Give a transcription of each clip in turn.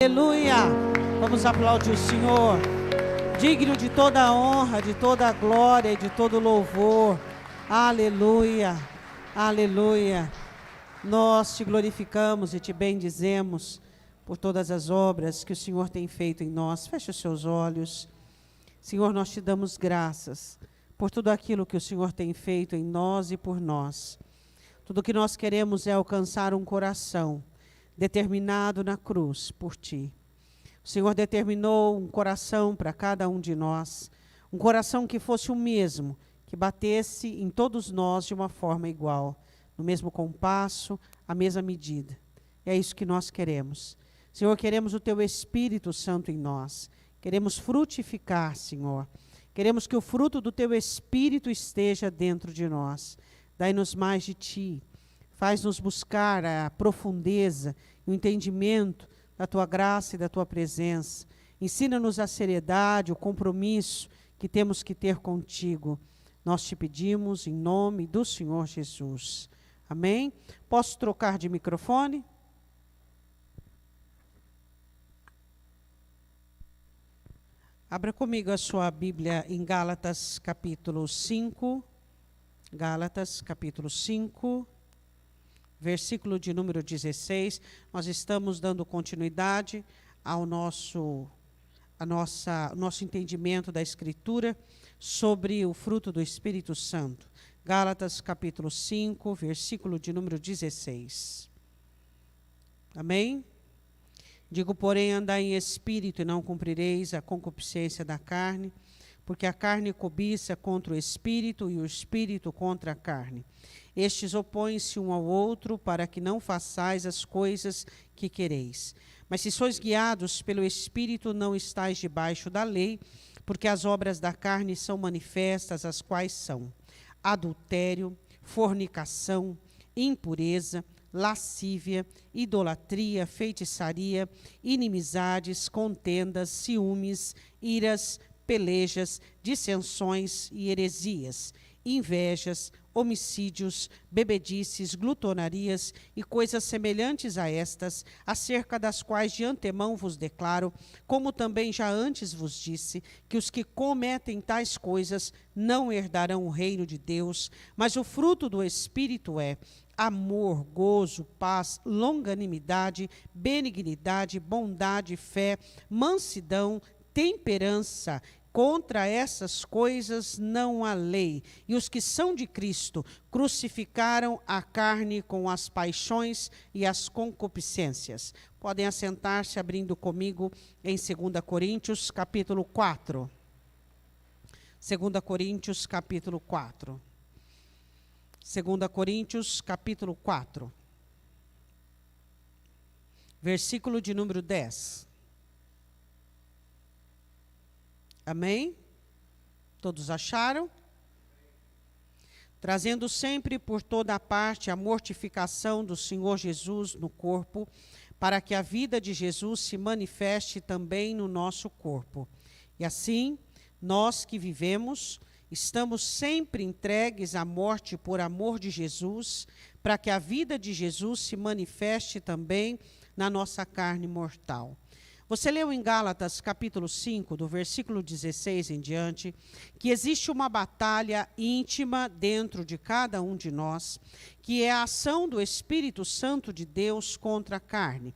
Aleluia! Vamos aplaudir o Senhor, digno de toda a honra, de toda a glória e de todo o louvor. Aleluia! Aleluia! Nós te glorificamos e te bendizemos por todas as obras que o Senhor tem feito em nós. Feche os seus olhos. Senhor, nós te damos graças por tudo aquilo que o Senhor tem feito em nós e por nós. Tudo que nós queremos é alcançar um coração determinado na cruz por ti. O Senhor determinou um coração para cada um de nós, um coração que fosse o mesmo, que batesse em todos nós de uma forma igual, no mesmo compasso, a mesma medida. E é isso que nós queremos. Senhor, queremos o teu Espírito Santo em nós. Queremos frutificar, Senhor. Queremos que o fruto do teu Espírito esteja dentro de nós. Dai-nos mais de ti. Faz-nos buscar a profundeza, o entendimento da tua graça e da tua presença. Ensina-nos a seriedade, o compromisso que temos que ter contigo. Nós te pedimos em nome do Senhor Jesus. Amém? Posso trocar de microfone? Abra comigo a sua Bíblia em Gálatas capítulo 5. Gálatas capítulo 5. Versículo de número 16, nós estamos dando continuidade ao nosso entendimento da Escritura sobre o fruto do Espírito Santo. Gálatas capítulo 5, versículo de número 16. Amém? Digo, porém, andai em espírito e não cumprireis a concupiscência da carne, porque a carne cobiça contra o espírito e o espírito contra a carne. Estes opõem-se um ao outro para que não façais as coisas que quereis. Mas se sois guiados pelo Espírito, não estáis debaixo da lei, porque as obras da carne são manifestas, as quais são adultério, fornicação, impureza, lascívia, idolatria, feitiçaria, inimizades, contendas, ciúmes, iras, pelejas, dissensões e heresias, invejas, homicídios, bebedices, glutonarias e coisas semelhantes a estas, acerca das quais de antemão vos declaro, como também já antes vos disse, que os que cometem tais coisas não herdarão o reino de Deus, mas o fruto do Espírito é amor, gozo, paz, longanimidade, benignidade, bondade, fé, mansidão, temperança. Contra essas coisas não há lei. E os que são de Cristo crucificaram a carne com as paixões e as concupiscências. Podem assentar-se abrindo comigo em 2 Coríntios, capítulo 4. 2 Coríntios, capítulo 4. 2 Coríntios, capítulo 4. Versículo de número 10. Amém? Todos acharam? Trazendo sempre por toda a parte a mortificação do Senhor Jesus no corpo, para que a vida de Jesus se manifeste também no nosso corpo. E assim, nós que vivemos, estamos sempre entregues à morte por amor de Jesus, para que a vida de Jesus se manifeste também na nossa carne mortal. Você leu em Gálatas capítulo 5, do versículo 16 em diante, que existe uma batalha íntima dentro de cada um de nós, que é a ação do Espírito Santo de Deus contra a carne.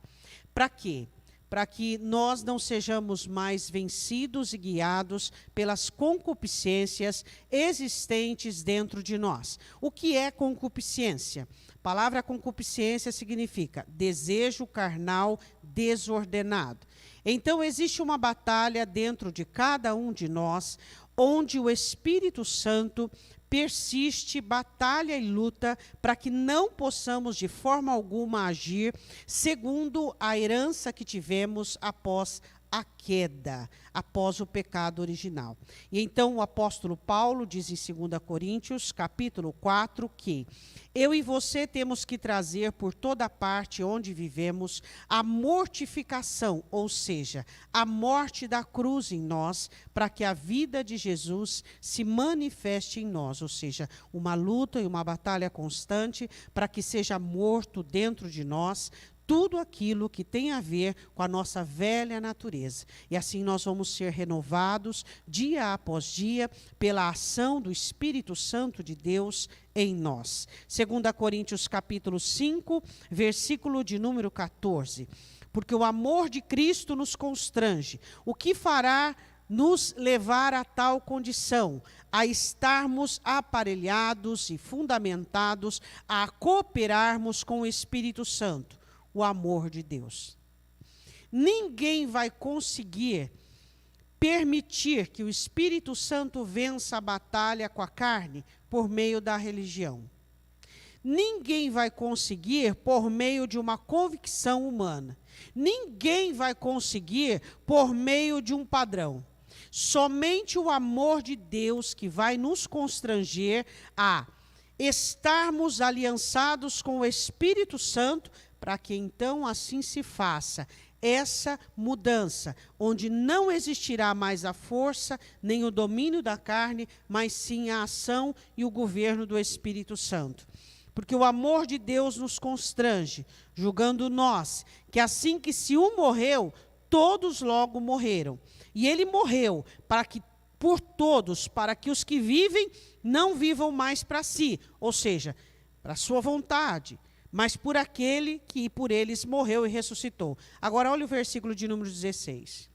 Para quê? Para que nós não sejamos mais vencidos e guiados pelas concupiscências existentes dentro de nós. O que é concupiscência? A palavra concupiscência significa desejo carnal desordenado. Então, existe uma batalha dentro de cada um de nós, onde o Espírito Santo persiste, batalha e luta para que não possamos de forma alguma agir segundo a herança que tivemos após a queda, após o pecado original. E então o apóstolo Paulo diz em 2 Coríntios, capítulo 4, que eu e você temos que trazer por toda parte onde vivemos a mortificação, ou seja, a morte da cruz em nós, para que a vida de Jesus se manifeste em nós, ou seja, uma luta e uma batalha constante para que seja morto dentro de nós tudo aquilo que tem a ver com a nossa velha natureza. E assim nós vamos ser renovados dia após dia pela ação do Espírito Santo de Deus em nós. 2 Coríntios capítulo 5, versículo de número 14. Porque o amor de Cristo nos constrange. O que fará nos levar a tal condição? A estarmos aparelhados e fundamentados a cooperarmos com o Espírito Santo. O amor de Deus. Ninguém vai conseguir permitir que o Espírito Santo vença a batalha com a carne por meio da religião. Ninguém vai conseguir por meio de uma convicção humana. Ninguém vai conseguir por meio de um padrão. Somente o amor de Deus que vai nos constranger a estarmos aliançados com o Espírito Santo, para que então assim se faça essa mudança, onde não existirá mais a força, nem o domínio da carne, mas sim a ação e o governo do Espírito Santo. Porque o amor de Deus nos constrange, julgando nós, que assim que se um morreu, todos logo morreram. E ele morreu para que por todos, para que os que vivem não vivam mais para si, ou seja, para a sua vontade, mas por aquele que por eles morreu e ressuscitou. Agora olha o versículo de número 16.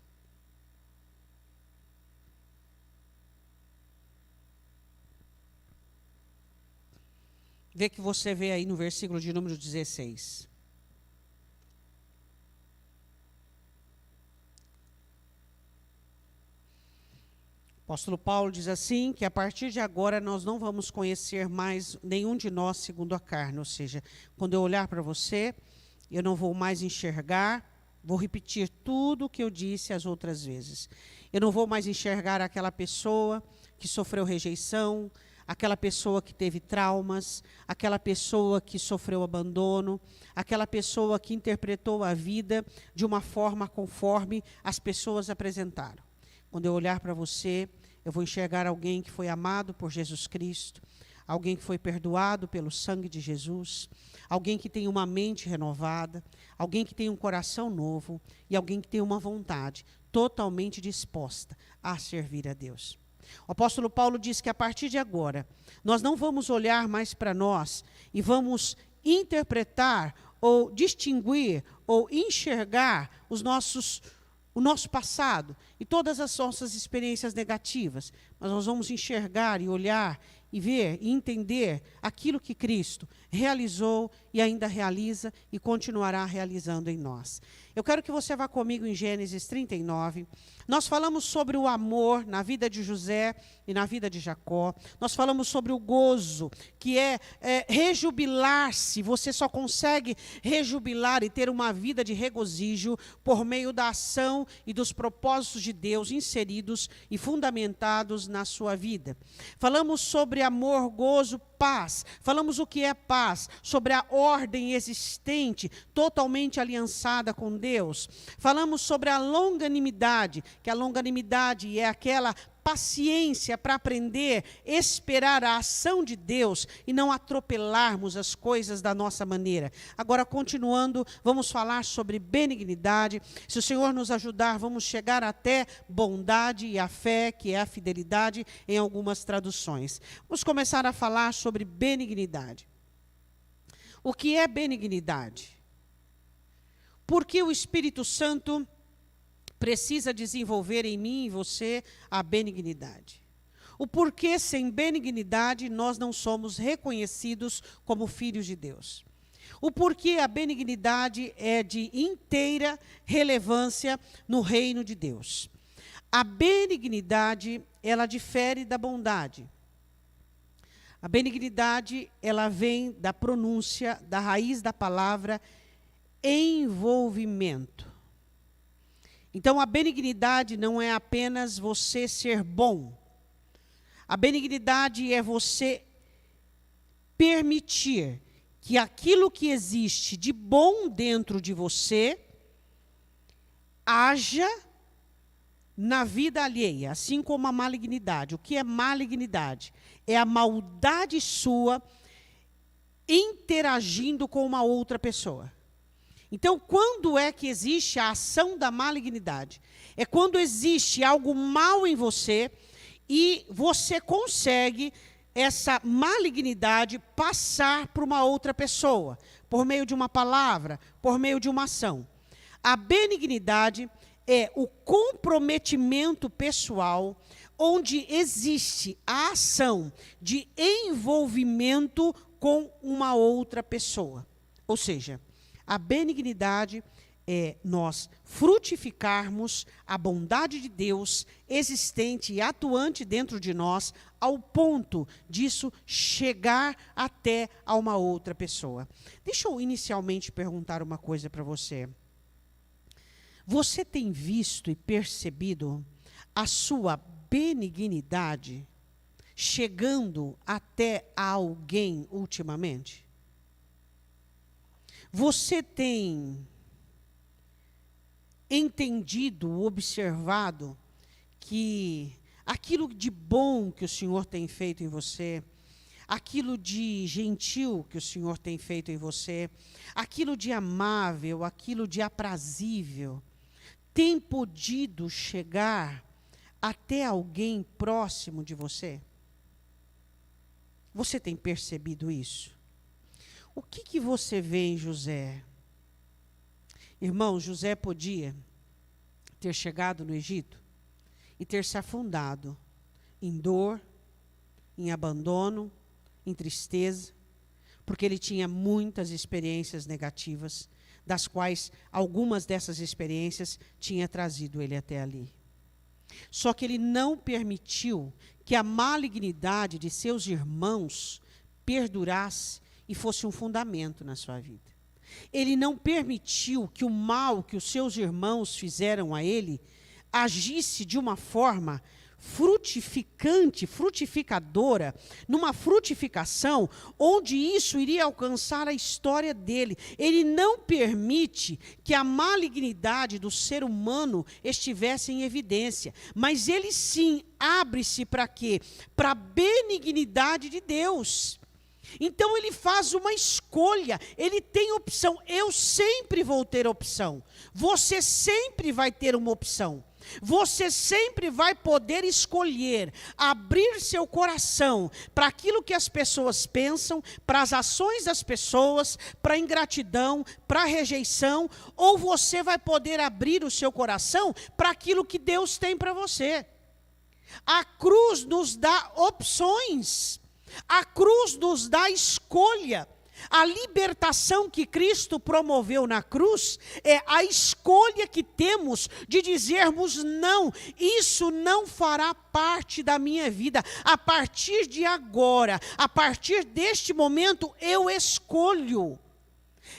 Vê que você vê aí no versículo de número 16. O apóstolo Paulo diz assim, que a partir de agora nós não vamos conhecer mais nenhum de nós segundo a carne. Ou seja, quando eu olhar para você, eu não vou mais enxergar, vou repetir tudo o que eu disse as outras vezes. Eu não vou mais enxergar aquela pessoa que sofreu rejeição, aquela pessoa que teve traumas, aquela pessoa que sofreu abandono, aquela pessoa que interpretou a vida de uma forma conforme as pessoas apresentaram. Quando eu olhar para você, eu vou enxergar alguém que foi amado por Jesus Cristo, alguém que foi perdoado pelo sangue de Jesus, alguém que tem uma mente renovada, alguém que tem um coração novo e alguém que tem uma vontade totalmente disposta a servir a Deus. O apóstolo Paulo diz que a partir de agora, nós não vamos olhar mais para nós e vamos interpretar ou distinguir ou enxergar o nosso passado e todas as nossas experiências negativas, mas nós vamos enxergar e olhar e ver e entender aquilo que Cristo realizou e ainda realiza e continuará realizando em nós. Eu quero que você vá comigo em Gênesis 39. Nós falamos sobre o amor na vida de José e na vida de Jacó. Nós falamos sobre o gozo, que é rejubilar-se. Você só consegue rejubilar e ter uma vida de regozijo por meio da ação e dos propósitos de Deus inseridos e fundamentados na sua vida. Falamos sobre amor, gozo, paz. Falamos o que é paz, sobre a ordem existente, totalmente aliançada com Deus. Falamos sobre a longanimidade, que a longanimidade é aquela paciência para aprender, esperar a ação de Deus e não atropelarmos as coisas da nossa maneira. Agora, continuando, vamos falar sobre benignidade. Se o Senhor nos ajudar, vamos chegar até bondade e a fé, que é a fidelidade em algumas traduções. Vamos começar a falar sobre benignidade. O que é benignidade? Por que o Espírito Santo precisa desenvolver em mim e você a benignidade? O porquê sem benignidade nós não somos reconhecidos como filhos de Deus? O porquê a benignidade é de inteira relevância no reino de Deus? A benignidade, ela difere da bondade. A benignidade, ela vem da pronúncia, da raiz da palavra envolvimento. Então, a benignidade não é apenas você ser bom. A benignidade é você permitir que aquilo que existe de bom dentro de você haja na vida alheia, assim como a malignidade. O que é malignidade? É a maldade sua interagindo com uma outra pessoa. Então, quando é que existe a ação da malignidade? É quando existe algo mal em você e você consegue essa malignidade passar para uma outra pessoa, por meio de uma palavra, por meio de uma ação. A benignidade é o comprometimento pessoal, onde existe a ação de envolvimento com uma outra pessoa. Ou seja, a benignidade é nós frutificarmos a bondade de Deus existente e atuante dentro de nós, ao ponto disso chegar até a uma outra pessoa. Deixa eu inicialmente perguntar uma coisa para você. Você tem visto e percebido a sua benignidade chegando até a alguém ultimamente? Você tem entendido, observado que aquilo de bom que o Senhor tem feito em você, aquilo de gentil que o Senhor tem feito em você, aquilo de amável, aquilo de aprazível, tem podido chegar até alguém próximo de você? Você tem percebido isso? O que você vê em José? Irmão, José podia ter chegado no Egito e ter se afundado em dor, em abandono, em tristeza, porque ele tinha muitas experiências negativas, das quais algumas dessas experiências tinha trazido ele até ali. Só que ele não permitiu que a malignidade de seus irmãos perdurasse e fosse um fundamento na sua vida. Ele não permitiu que o mal que os seus irmãos fizeram a ele agisse de uma forma frutificante, frutificadora, numa frutificação onde isso iria alcançar a história dele. Ele não permite que a malignidade do ser humano estivesse em evidência, mas ele sim abre-se para quê? Para a benignidade de Deus. Então ele faz uma escolha, ele tem opção. Eu sempre vou ter opção, você sempre vai ter uma opção. Você sempre vai poder escolher abrir seu coração para aquilo que as pessoas pensam, para as ações das pessoas, para a ingratidão, para a rejeição, ou você vai poder abrir o seu coração para aquilo que Deus tem para você. A cruz nos dá opções, a cruz nos dá escolha. A libertação que Cristo promoveu na cruz é a escolha que temos de dizermos não, isso não fará parte da minha vida. A partir de agora, a partir deste momento, eu escolho.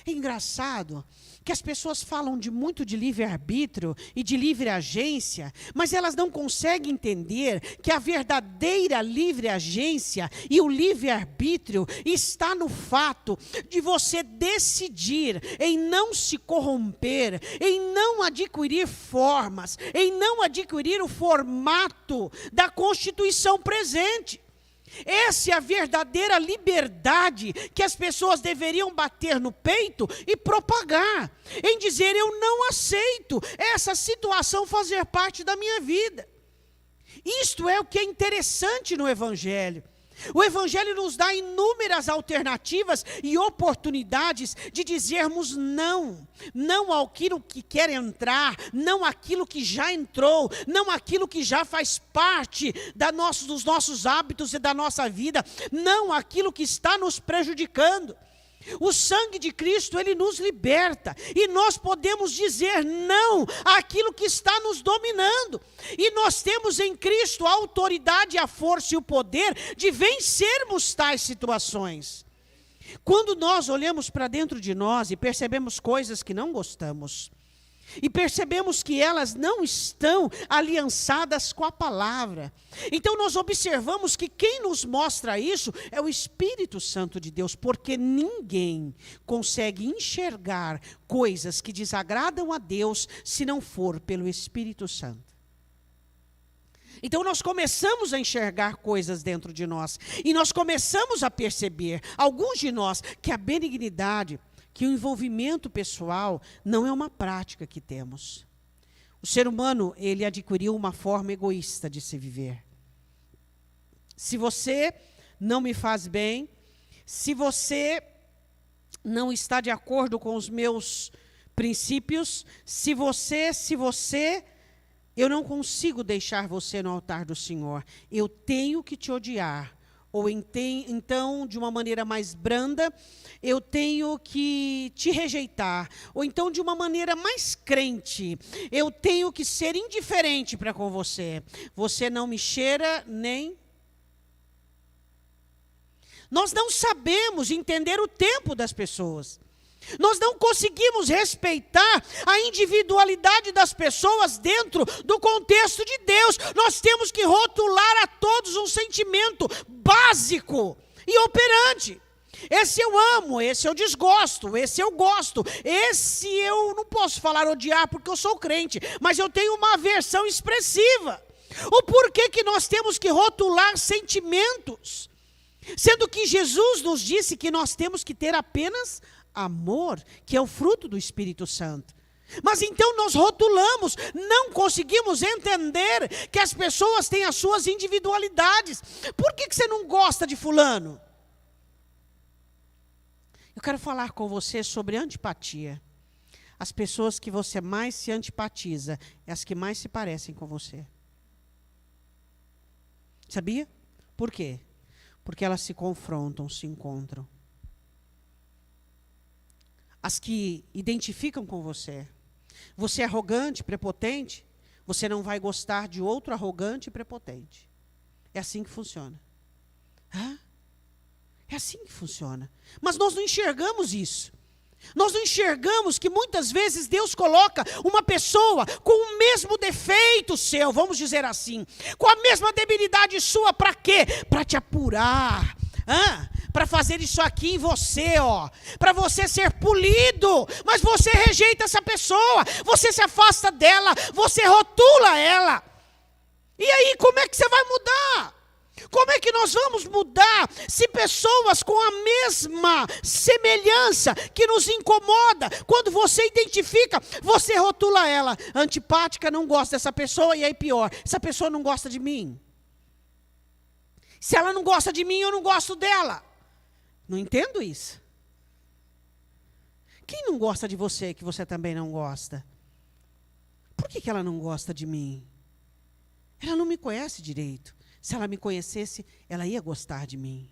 É engraçado que as pessoas falam muito de livre-arbítrio e de livre agência, mas elas não conseguem entender que a verdadeira livre agência e o livre-arbítrio está no fato de você decidir em não se corromper, em não adquirir formas, em não adquirir o formato da Constituição presente. Essa é a verdadeira liberdade que as pessoas deveriam bater no peito e propagar, em dizer: eu não aceito essa situação fazer parte da minha vida. Isto é o que é interessante no Evangelho. O Evangelho nos dá inúmeras alternativas e oportunidades de dizermos não. Não àquilo que quer entrar, não àquilo que já entrou, não àquilo que já faz parte dos nossos hábitos e da nossa vida, não àquilo que está nos prejudicando. O sangue de Cristo, ele nos liberta, e nós podemos dizer não àquilo que está nos dominando, e nós temos em Cristo a autoridade, a força e o poder de vencermos tais situações. Quando nós olhamos para dentro de nós e percebemos coisas que não gostamos, e percebemos que elas não estão aliançadas com a palavra, então nós observamos que quem nos mostra isso é o Espírito Santo de Deus, porque ninguém consegue enxergar coisas que desagradam a Deus se não for pelo Espírito Santo. Então nós começamos a enxergar coisas dentro de nós, e nós começamos a perceber, alguns de nós, que a benignidade, que o envolvimento pessoal não é uma prática que temos. O ser humano, ele adquiriu uma forma egoísta de se viver. Se você não me faz bem, se você não está de acordo com os meus princípios, eu não consigo deixar você no altar do Senhor. Eu tenho que te odiar. Ou então, de uma maneira mais branda, eu tenho que te rejeitar. Ou então, de uma maneira mais crente, eu tenho que ser indiferente para com você. Você não me cheira nem... Nós não sabemos entender o tempo das pessoas. Nós não conseguimos respeitar a individualidade das pessoas dentro do contexto de Deus. Nós temos que rotular a todos um sentimento básico e operante. Esse eu amo, esse eu desgosto, esse eu gosto, esse eu não posso falar odiar porque eu sou crente, mas eu tenho uma aversão expressiva. O porquê que nós temos que rotular sentimentos? Sendo que Jesus nos disse que nós temos que ter apenas amor, que é o fruto do Espírito Santo. Mas então nós rotulamos, não conseguimos entender que as pessoas têm as suas individualidades. Por que você não gosta de fulano? Eu quero falar com você sobre antipatia. As pessoas que você mais se antipatiza, é as que mais se parecem com você. Sabia? Por quê? Porque elas se confrontam, se encontram. As que identificam com você. Você é arrogante, prepotente, você não vai gostar de outro arrogante e prepotente. É assim que funciona. É assim que funciona. Mas nós não enxergamos isso. Nós não enxergamos que muitas vezes Deus coloca uma pessoa com o mesmo defeito seu, vamos dizer assim, com a mesma debilidade sua, para quê? Para te apurar. Para fazer isso aqui em você, para você ser polido, mas você rejeita essa pessoa, você se afasta dela, você rotula ela. E aí, como é que você vai mudar? Como é que nós vamos mudar se pessoas com a mesma semelhança que nos incomoda, quando você identifica, você rotula ela, antipática, não gosta dessa pessoa, e aí pior, essa pessoa não gosta de mim. Se ela não gosta de mim, eu não gosto dela. Não entendo isso. Quem não gosta de você que você também não gosta? Por que ela não gosta de mim? Ela não me conhece direito. Se ela me conhecesse, ela ia gostar de mim.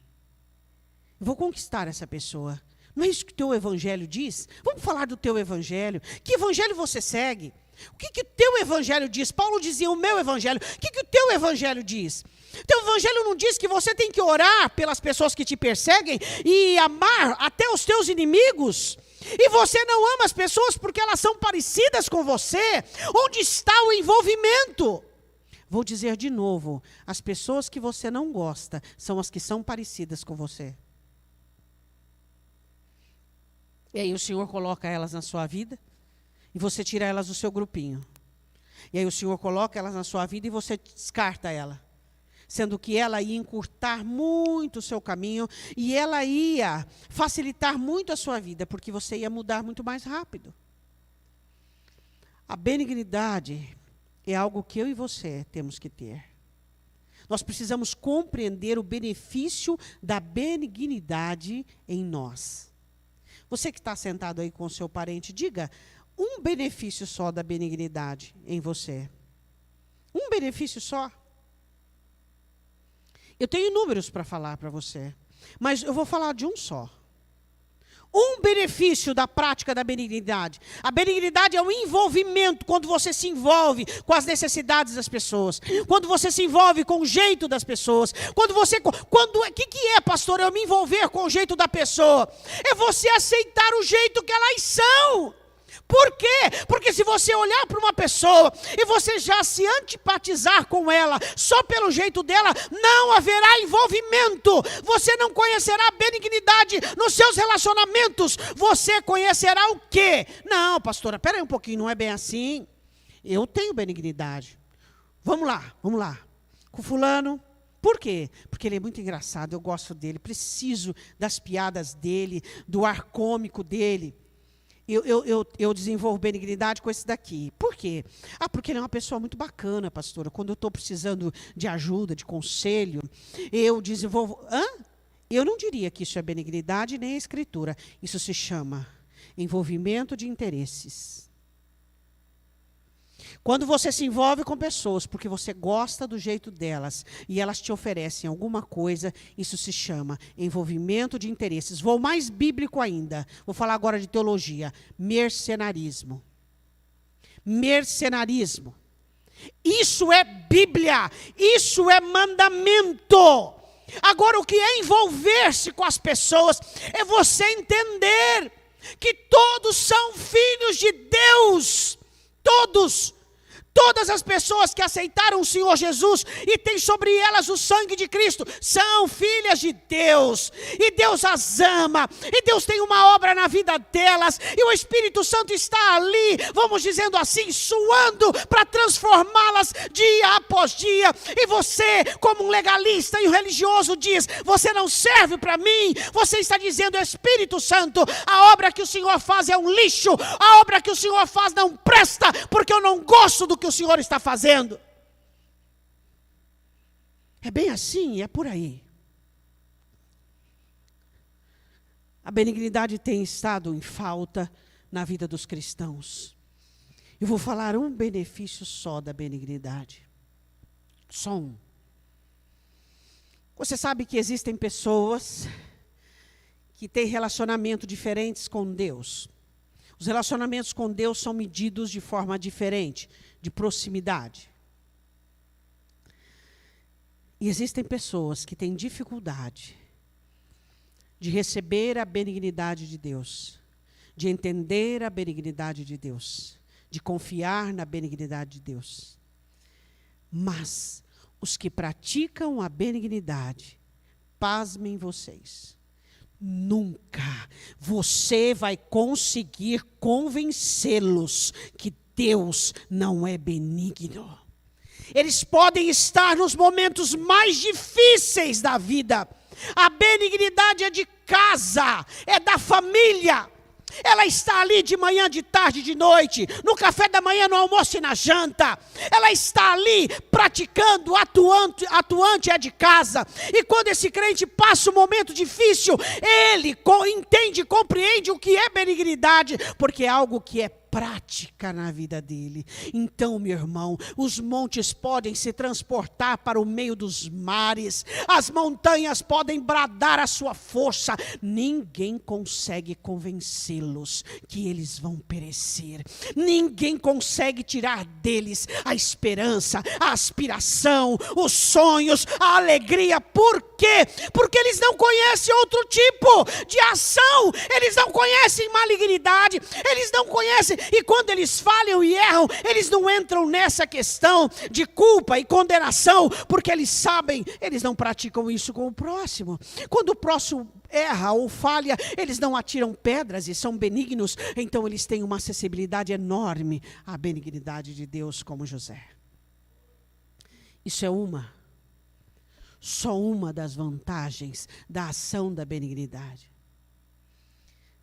Eu vou conquistar essa pessoa. Não é isso que o teu evangelho diz? Vamos falar do teu evangelho. Que evangelho você segue? O que o teu evangelho diz? Paulo dizia o meu evangelho. O que o teu evangelho diz? O teu evangelho não diz que você tem que orar pelas pessoas que te perseguem e amar até os teus inimigos? E você não ama as pessoas porque elas são parecidas com você? Onde está o envolvimento? Vou dizer de novo, as pessoas que você não gosta são as que são parecidas com você. E aí o Senhor coloca elas na sua vida e você tira elas do seu grupinho. E aí o Senhor coloca elas na sua vida e você descarta ela. Sendo que ela ia encurtar muito o seu caminho e ela ia facilitar muito a sua vida, porque você ia mudar muito mais rápido. A benignidade é algo que eu e você temos que ter. Nós precisamos compreender o benefício da benignidade em nós. Você que está sentado aí com o seu parente, diga um benefício só da benignidade em você. Um benefício só. Eu tenho números para falar para você, mas eu vou falar de um só. Um benefício da prática da benignidade. A benignidade é um envolvimento, quando você se envolve com as necessidades das pessoas. Quando você se envolve com o jeito das pessoas. O que é, pastor, eu me envolver com o jeito da pessoa? É você aceitar o jeito que elas são. Por quê? Porque se você olhar para uma pessoa e você já se antipatizar com ela, só pelo jeito dela, não haverá envolvimento. Você não conhecerá benignidade nos seus relacionamentos. Você conhecerá o quê? Não, pastora, espera aí um pouquinho, não é bem assim. Eu tenho benignidade. Vamos lá. Com fulano, Por quê? Porque ele é muito engraçado, eu gosto dele, preciso das piadas dele, do ar cômico dele. Eu desenvolvo benignidade com esse daqui. Por quê? Porque ele é uma pessoa muito bacana, pastora. Quando eu estou precisando de ajuda, de conselho, eu desenvolvo... Eu não diria que isso é benignidade nem a escritura. Isso se chama envolvimento de interesses. Quando você se envolve com pessoas porque você gosta do jeito delas e elas te oferecem alguma coisa, isso se chama envolvimento de interesses. Vou mais bíblico ainda. Vou falar agora de teologia. Mercenarismo. Mercenarismo. Isso é Bíblia. Isso é mandamento. Agora, o que é envolver-se com as pessoas é você entender que todos são filhos de Deus. Todos. Todas as pessoas que aceitaram o Senhor Jesus e têm sobre elas o sangue de Cristo são filhas de Deus. E Deus as ama. E Deus tem uma obra na vida delas. E o Espírito Santo está ali, vamos dizendo assim, suando para transformá-las dia após dia. E você, como um legalista e um religioso, diz: você não serve para mim. Você está dizendo: Espírito Santo, a obra que o Senhor faz é um lixo. A obra que o Senhor faz não presta, porque eu não gosto do que o Senhor está fazendo. É bem assim, é por aí. A benignidade tem estado em falta na vida dos cristãos. Eu vou falar um benefício só da benignidade. Só um. Você sabe que existem pessoas que têm relacionamentos diferentes com Deus. Os relacionamentos com Deus são medidos de forma diferente, de proximidade. E existem pessoas que têm dificuldade de receber a benignidade de Deus, de entender a benignidade de Deus, de confiar na benignidade de Deus. Mas os que praticam a benignidade, pasmem vocês, nunca você vai conseguir convencê-los que Deus não é benigno. Eles podem estar nos momentos mais difíceis da vida. A benignidade é de casa, é da família. Ela está ali de manhã, de tarde, de noite, no café da manhã, no almoço e na janta. Ela está ali praticando, atuante é de casa. E quando esse crente passa um momento difícil, ele entende, compreende o que é benignidade, porque é algo que é prática na vida dele. Então, meu irmão, os montes podem se transportar para o meio dos mares, as montanhas podem bradar a sua força, ninguém consegue convencê-los que eles vão perecer, ninguém consegue tirar deles a esperança, a aspiração, os sonhos, a alegria. Por quê? Porque eles não conhecem outro tipo de ação, eles não conhecem malignidade, eles não conhecem. E quando eles falham e erram, eles não entram nessa questão de culpa e condenação, porque eles sabem, eles não praticam isso com o próximo. Quando o próximo erra ou falha, eles não atiram pedras e são benignos, então eles têm uma acessibilidade enorme à benignidade de Deus, como José. Isso é só uma das vantagens da ação da benignidade.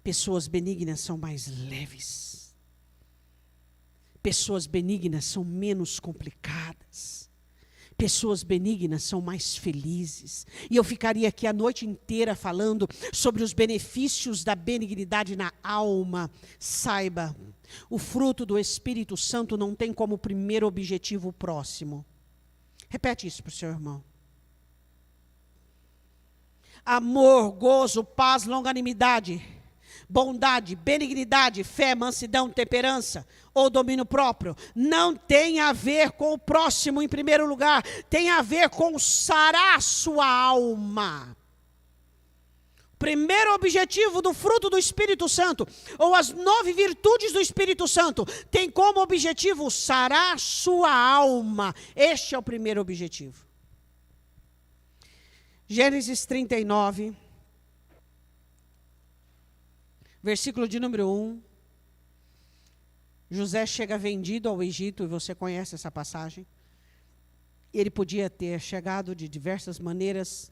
Pessoas benignas são mais leves. Pessoas benignas são menos complicadas. Pessoas benignas são mais felizes. E eu ficaria aqui a noite inteira falando sobre os benefícios da benignidade na alma. Saiba, o fruto do Espírito Santo não tem como primeiro objetivo o próximo. Repete isso para o seu irmão. Amor, gozo, paz, longanimidade, bondade, benignidade, fé, mansidão, temperança ou domínio próprio. Não tem a ver com o próximo em primeiro lugar. Tem a ver com sarar a sua alma. Primeiro objetivo do fruto do Espírito Santo, ou as 9 virtudes do Espírito Santo, tem como objetivo sarar a sua alma. Este é o primeiro objetivo. Gênesis 39, versículo de número 1. José chega vendido ao Egito, e você conhece essa passagem. Ele podia ter chegado de diversas maneiras,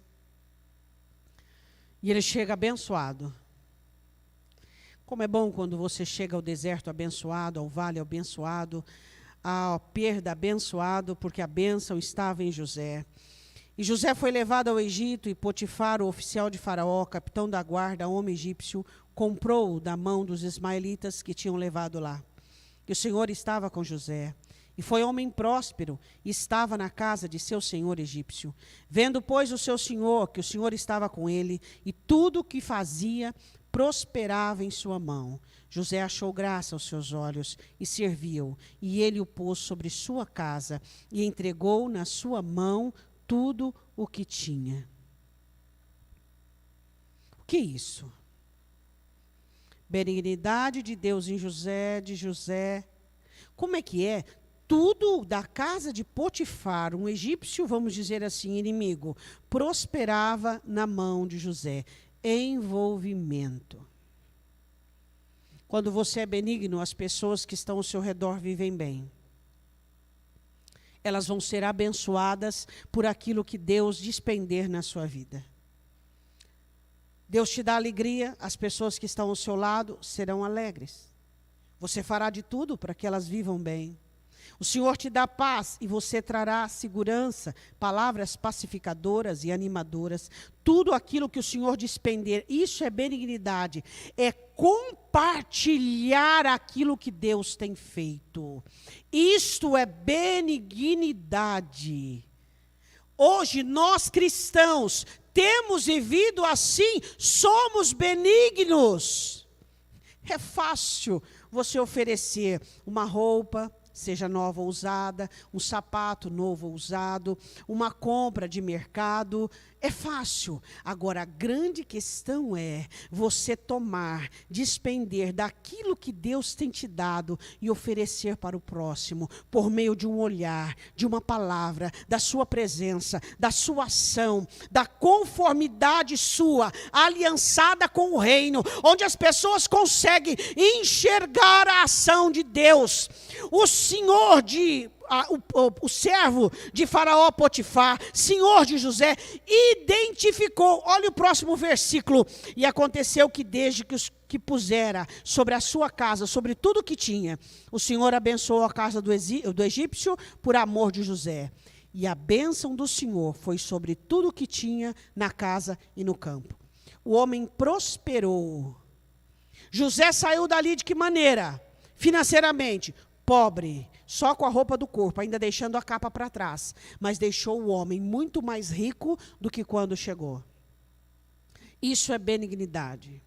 e ele chega abençoado. Como é bom quando você chega ao deserto abençoado, ao vale abençoado, à perda abençoado, porque a bênção estava em José. E José foi levado ao Egito, e Potifar, o oficial de Faraó, capitão da guarda, homem egípcio, comprou-o da mão dos ismaelitas que tinham levado lá. E o Senhor estava com José. E foi homem próspero, e estava na casa de seu senhor egípcio. Vendo, pois, o seu senhor, que o Senhor estava com ele, e tudo o que fazia prosperava em sua mão. José achou graça aos seus olhos, e serviu, e ele o pôs sobre sua casa, e entregou na sua mão tudo o que tinha. O que é isso? Benignidade de Deus em José, de José. Como é que é? Tudo da casa de Potifar, um egípcio, vamos dizer assim, inimigo, prosperava na mão de José. Envolvimento. Quando você é benigno, as pessoas que estão ao seu redor vivem bem. Elas vão ser abençoadas por aquilo que Deus despender na sua vida. Deus te dá alegria, as pessoas que estão ao seu lado serão alegres. Você fará de tudo para que elas vivam bem. O Senhor te dá paz e você trará segurança, palavras pacificadoras e animadoras. Tudo aquilo que o Senhor despender, isso é benignidade. É compartilhar aquilo que Deus tem feito. Isto é benignidade. Hoje nós cristãos temos vivido assim, somos benignos. É fácil você oferecer uma roupa, seja nova ou usada, um sapato novo ou usado, uma compra de mercado, é fácil. Agora, a grande questão é você tomar, despender daquilo que Deus tem te dado e oferecer para o próximo, por meio de um olhar, de uma palavra, da sua presença, da sua ação, da conformidade sua, aliançada com o reino, onde as pessoas conseguem enxergar a ação de Deus. O servo de Faraó Potifar, senhor de José, identificou, olha o próximo versículo, e aconteceu que desde que pusera sobre a sua casa, sobre tudo que tinha, o Senhor abençoou a casa do egípcio por amor de José, e a bênção do Senhor foi sobre tudo que tinha na casa e no campo. O homem prosperou. José saiu dali de que maneira? Financeiramente, pobre, só com a roupa do corpo, ainda deixando a capa para trás. Mas deixou o homem muito mais rico do que quando chegou. Isso é benignidade.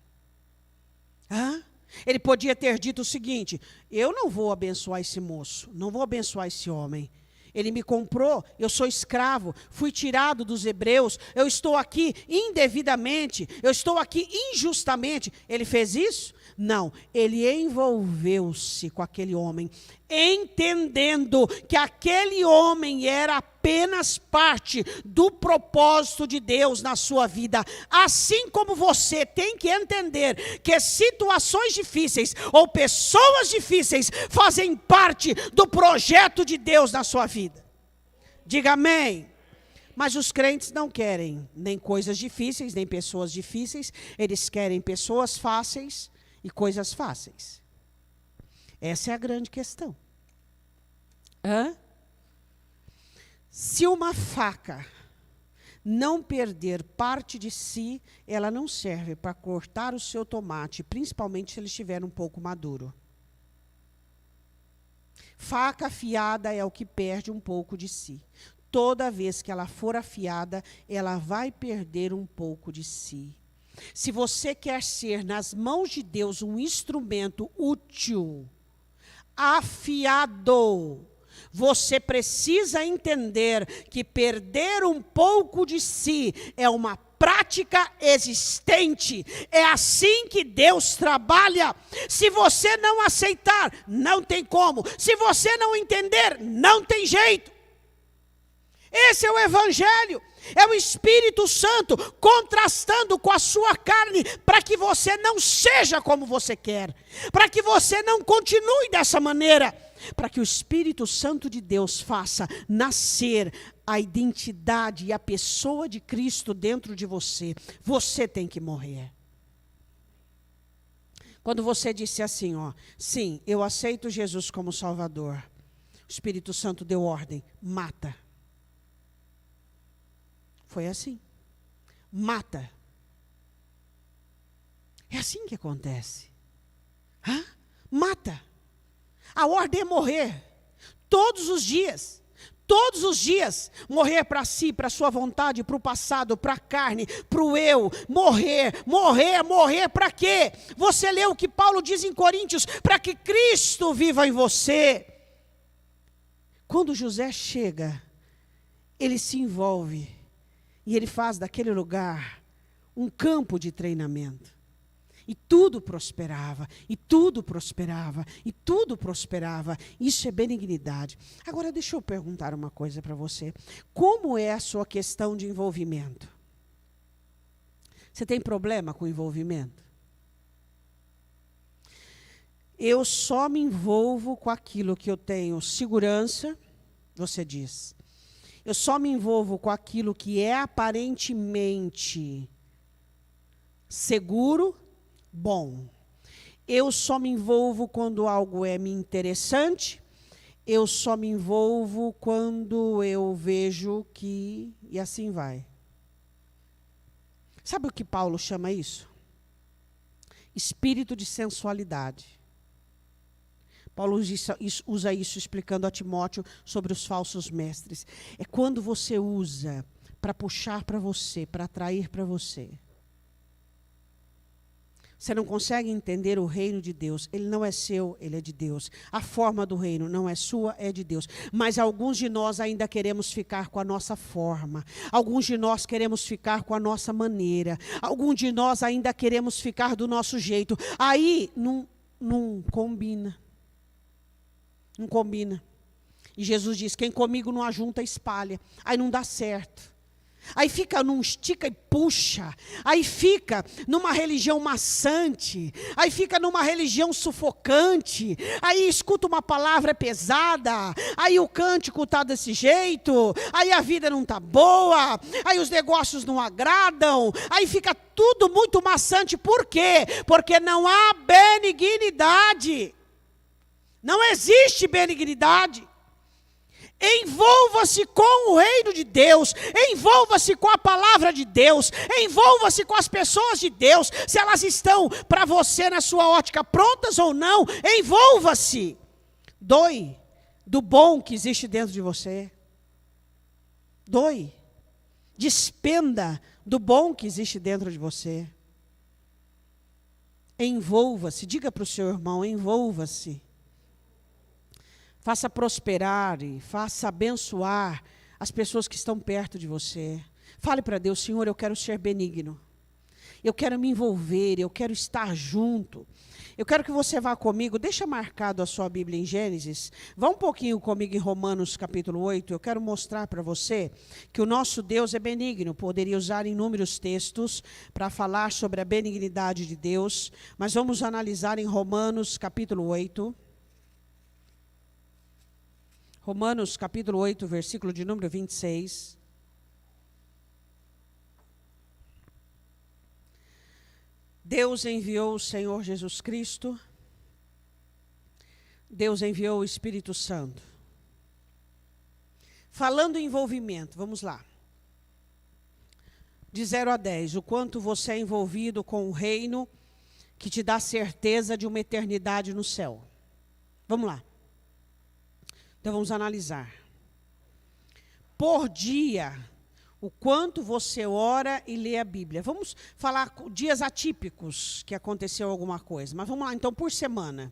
Ele podia ter dito o seguinte: eu não vou abençoar esse moço, não vou abençoar esse homem. Ele me comprou, eu sou escravo, fui tirado dos hebreus, eu estou aqui indevidamente, eu estou aqui injustamente. Ele fez isso? Não, ele envolveu-se com aquele homem, entendendo que aquele homem era apenas parte do propósito de Deus na sua vida. Assim como você tem que entender que situações difíceis ou pessoas difíceis fazem parte do projeto de Deus na sua vida. Diga amém. Mas os crentes não querem nem coisas difíceis, nem pessoas difíceis. Eles querem pessoas fáceis e coisas fáceis. Essa é a grande questão. Se uma faca não perder parte de si, ela não serve para cortar o seu tomate, principalmente se ele estiver um pouco maduro. Faca afiada é o que perde um pouco de si. Toda vez que ela for afiada, ela vai perder um pouco de si. Se você quer ser nas mãos de Deus um instrumento útil, afiado, você precisa entender que perder um pouco de si é uma prática existente. É assim que Deus trabalha. Se você não aceitar, não tem como. Se você não entender, não tem jeito. Esse é o Evangelho. É o Espírito Santo contrastando com a sua carne para que você não seja como você quer, para que você não continue dessa maneira. para que o Espírito Santo de Deus faça nascer a identidade e a pessoa de Cristo dentro de você, você tem que morrer. Quando você disse assim, ó, sim, eu aceito Jesus como Salvador, o Espírito Santo deu ordem, mata. Foi assim. Mata. É assim que acontece. Hã? Mata. A ordem é morrer. Todos os dias. Todos os dias. Morrer para si, para a sua vontade, para o passado, para a carne, para o eu. Morrer, morrer, morrer. Para quê? Você leu o que Paulo diz em Coríntios. Para que Cristo viva em você. Quando José chega, ele se envolve. E ele faz daquele lugar um campo de treinamento. E tudo prosperava, e tudo prosperava, e tudo prosperava. Isso é benignidade. Agora, deixa eu perguntar uma coisa para você. Como é a sua questão de envolvimento? Você tem problema com envolvimento? Eu só me envolvo com aquilo que eu tenho segurança, você diz. Eu só me envolvo com aquilo que é aparentemente seguro, bom. Eu só me envolvo quando algo é me interessante. Eu só me envolvo quando eu vejo que... E assim vai. Sabe o que Paulo chama isso? Espírito de sensualidade. Paulo usa isso explicando a Timóteo sobre os falsos mestres. É quando você usa para puxar para você, para atrair para você. Você não consegue entender o reino de Deus. Ele não é seu, ele é de Deus. A forma do reino não é sua, é de Deus. Mas alguns de nós ainda queremos ficar com a nossa forma. Alguns de nós queremos ficar com a nossa maneira. Alguns de nós ainda queremos ficar do nosso jeito. Aí não combina. Não combina. E Jesus diz, quem comigo não ajunta, espalha. Aí não dá certo. Aí fica num estica e puxa. Aí fica numa religião maçante. Aí fica numa religião sufocante. Aí escuta uma palavra pesada. Aí o cântico está desse jeito. Aí a vida não está boa. Aí os negócios não agradam. Aí fica tudo muito maçante. Por quê? Porque não há benignidade. Não existe benignidade. Envolva-se com o reino de Deus, envolva-se com a palavra de Deus, envolva-se com as pessoas de Deus, se elas estão para você na sua ótica prontas ou não, envolva-se. Doe do bom que existe dentro de você. Doe. Despenda do bom que existe dentro de você. Envolva-se, diga para o seu irmão, envolva-se. Faça prosperar e faça abençoar as pessoas que estão perto de você. Fale para Deus, Senhor, eu quero ser benigno. Eu quero me envolver, eu quero estar junto. Eu quero que você vá comigo, deixa marcado a sua Bíblia em Gênesis. Vá um pouquinho comigo em Romanos capítulo 8. Eu quero mostrar para você que o nosso Deus é benigno. Poderia usar inúmeros textos para falar sobre a benignidade de Deus. Mas vamos analisar em Romanos capítulo 8. Romanos capítulo 8, versículo de número 26. Deus enviou o Senhor Jesus Cristo. Deus enviou o Espírito Santo. Falando em envolvimento, vamos lá. De 0 a 10, o quanto você é envolvido com o reino que te dá certeza de uma eternidade no céu. Vamos lá. Então vamos analisar. Por dia, o quanto você ora e lê a Bíblia. Vamos falar dias atípicos que aconteceu alguma coisa. Mas vamos lá, então, por semana.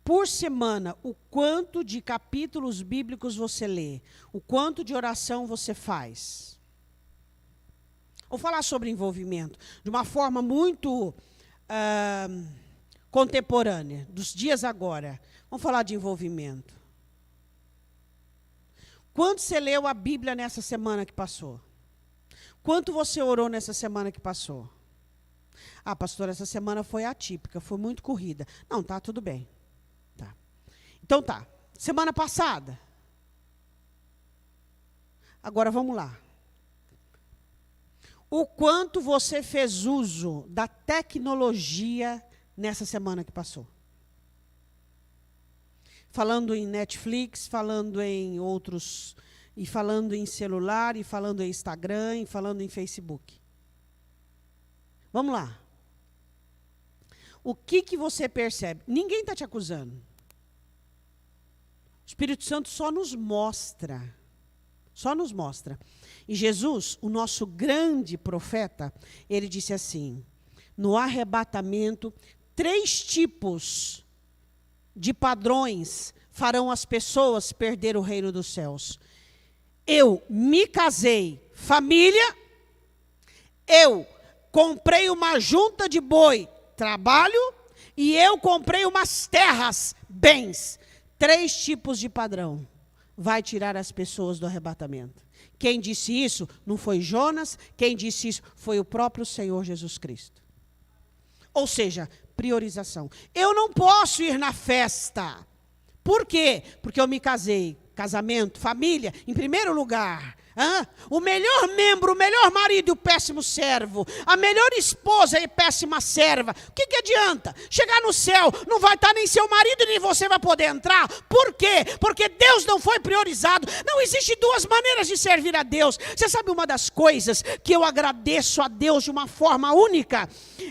Por semana, o quanto de capítulos bíblicos você lê. O quanto de oração você faz. Vou falar sobre envolvimento de uma forma muito contemporânea, dos dias agora. Vamos falar de envolvimento. Quanto você leu a Bíblia nessa semana que passou? Quanto você orou nessa semana que passou? Ah, pastor, essa semana foi atípica, foi muito corrida. Não, tá, tudo bem. Tá. Então tá, semana passada. Agora vamos lá. O quanto você fez uso da tecnologia nessa semana que passou? Falando em Netflix, falando em outros, e falando em celular, e falando em Instagram, e falando em Facebook. Vamos lá. O que você percebe? Ninguém está te acusando. O Espírito Santo só nos mostra. Só nos mostra. E Jesus, o nosso grande profeta, ele disse assim, no arrebatamento, 3 tipos de padrões farão as pessoas perder o reino dos céus. Eu me casei, família, eu comprei uma junta de boi, trabalho, e eu comprei umas terras, bens. 3 tipos de padrão vai tirar as pessoas do arrebatamento. Quem disse isso não foi Jonas, quem disse isso foi o próprio Senhor Jesus Cristo. Ou seja, priorização. Eu não posso ir na festa. Por quê? Porque eu me casei. Casamento, família, em primeiro lugar. O melhor membro, o melhor marido e o péssimo servo. A melhor esposa e péssima serva. O que adianta? Chegar no céu, não vai estar nem seu marido, nem você vai poder entrar. Por quê? Porque Deus não foi priorizado. Não existe 2 maneiras de servir a Deus. Você sabe uma das coisas que eu agradeço a Deus de uma forma única?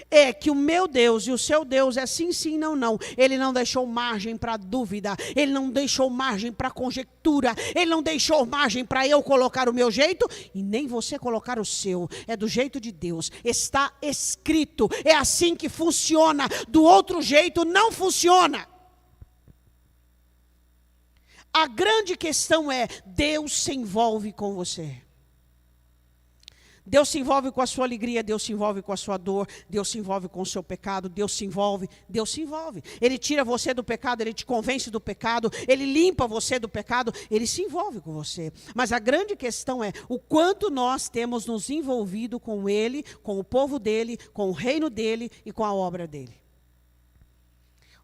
É que o meu Deus e o seu Deus é sim, sim, não, não. Ele não deixou margem para dúvida. Ele não deixou margem para conjectura. Ele não deixou margem para eu colocar o meu jeito e nem você colocar o seu. É do jeito de Deus. Está escrito. É assim que funciona. Do outro jeito não funciona. A grande questão é, Deus se envolve com você. Deus se envolve com a sua alegria, Deus se envolve com a sua dor, Deus se envolve com o seu pecado, Deus se envolve. Ele tira você do pecado, Ele te convence do pecado, Ele limpa você do pecado, Ele se envolve com você. Mas a grande questão é o quanto nós temos nos envolvido com Ele, com o povo dEle, com o reino dEle e com a obra dEle.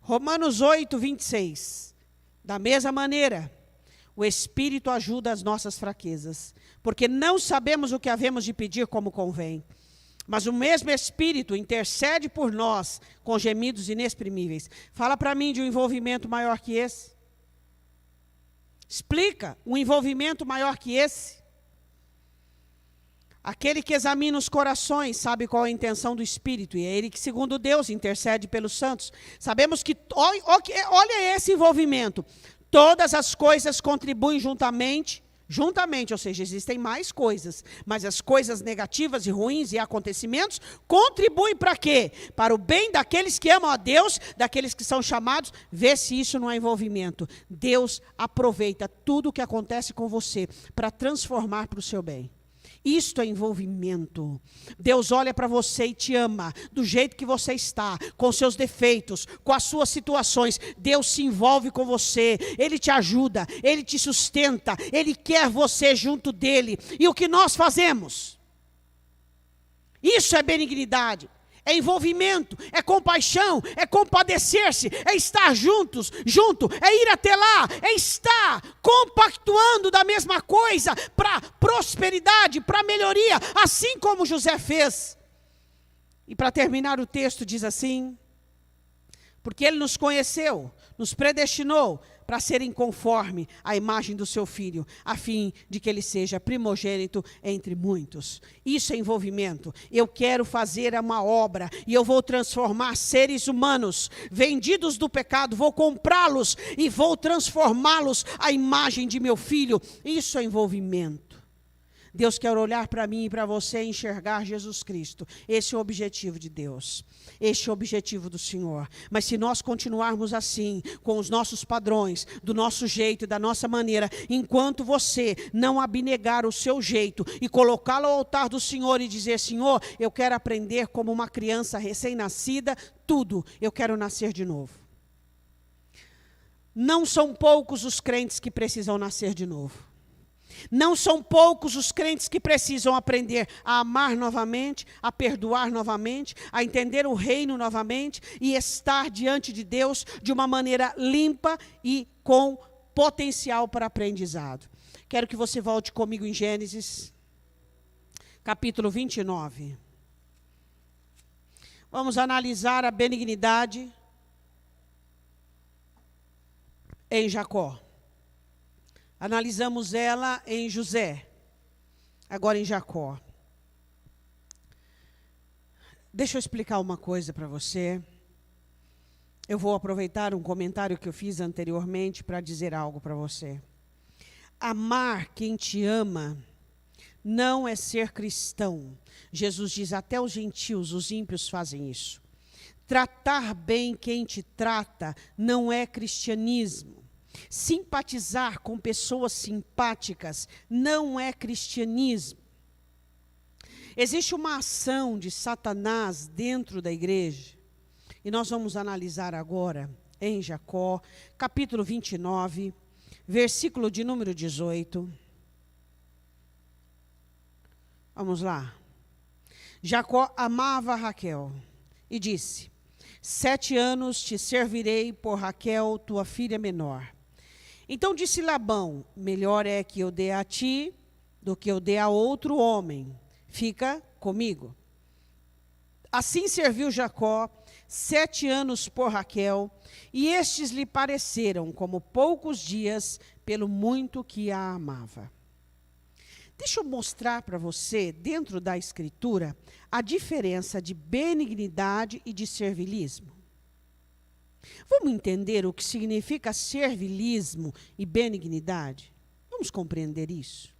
Romanos 8, 26. Da mesma maneira, o Espírito ajuda as nossas fraquezas, porque não sabemos o que havemos de pedir como convém. Mas o mesmo Espírito intercede por nós com gemidos inexprimíveis. Fala para mim de um envolvimento maior que esse. Explica um envolvimento maior que esse. Aquele que examina os corações sabe qual é a intenção do Espírito. E é Ele que, segundo Deus, intercede pelos santos. Sabemos que, olha esse envolvimento. Todas as coisas contribuem juntamente, ou seja, existem mais coisas, mas as coisas negativas e ruins e acontecimentos contribuem para quê? Para o bem daqueles que amam a Deus, daqueles que são chamados. Vê se isso não é envolvimento. Deus aproveita tudo o que acontece com você para transformar para o seu bem. Isto é envolvimento. Deus olha para você e te ama do jeito que você está, com seus defeitos, com as suas situações. Deus se envolve com você, Ele te ajuda, Ele te sustenta, Ele quer você junto dEle. E o que nós fazemos? Isso é benignidade. É envolvimento, é compaixão, é compadecer-se, é estar junto, é ir até lá, é estar compactuando da mesma coisa para prosperidade, para melhoria, assim como José fez. E para terminar o texto diz assim, porque Ele nos conheceu, nos predestinou para serem conforme a imagem do seu Filho, a fim de que Ele seja primogênito entre muitos. Isso é envolvimento. Eu quero fazer uma obra e eu vou transformar seres humanos vendidos do pecado, vou comprá-los e vou transformá-los à imagem de meu Filho. Isso é envolvimento. Deus quer olhar para mim e para você e enxergar Jesus Cristo. Esse é o objetivo de Deus. Este é o objetivo do Senhor. Mas se nós continuarmos assim, com os nossos padrões, do nosso jeito e da nossa maneira, enquanto você não abnegar o seu jeito e colocá-lo ao altar do Senhor e dizer, Senhor, eu quero aprender como uma criança recém-nascida, tudo, eu quero nascer de novo. Não são poucos os crentes que precisam nascer de novo. Não são poucos os crentes que precisam aprender a amar novamente, a perdoar novamente, a entender o reino novamente e estar diante de Deus de uma maneira limpa e com potencial para aprendizado. Quero que você volte comigo em Gênesis, capítulo 29. Vamos analisar a benignidade em Jacó. Analisamos ela em José, agora em Jacó. Deixa eu explicar uma coisa para você. Eu vou aproveitar um comentário que eu fiz anteriormente para dizer algo para você. Amar quem te ama não é ser cristão. Jesus diz, até os gentios, os ímpios fazem isso. Tratar bem quem te trata não é cristianismo. Simpatizar com pessoas simpáticas não é cristianismo. Existe uma ação de Satanás dentro da igreja, e nós vamos analisar agora em Jacó, capítulo 29, versículo de número 18. Vamos lá. Jacó amava Raquel e disse, 7 anos te servirei por Raquel, tua filha menor. Então disse Labão, melhor é que eu dê a ti do que eu dê a outro homem. Fica comigo. Assim serviu Jacó 7 anos por Raquel, e estes lhe pareceram como poucos dias, pelo muito que a amava. Deixa eu mostrar para você, dentro da Escritura, a diferença de benignidade e de servilismo. Vamos entender o que significa servilismo e benignidade? Vamos compreender isso?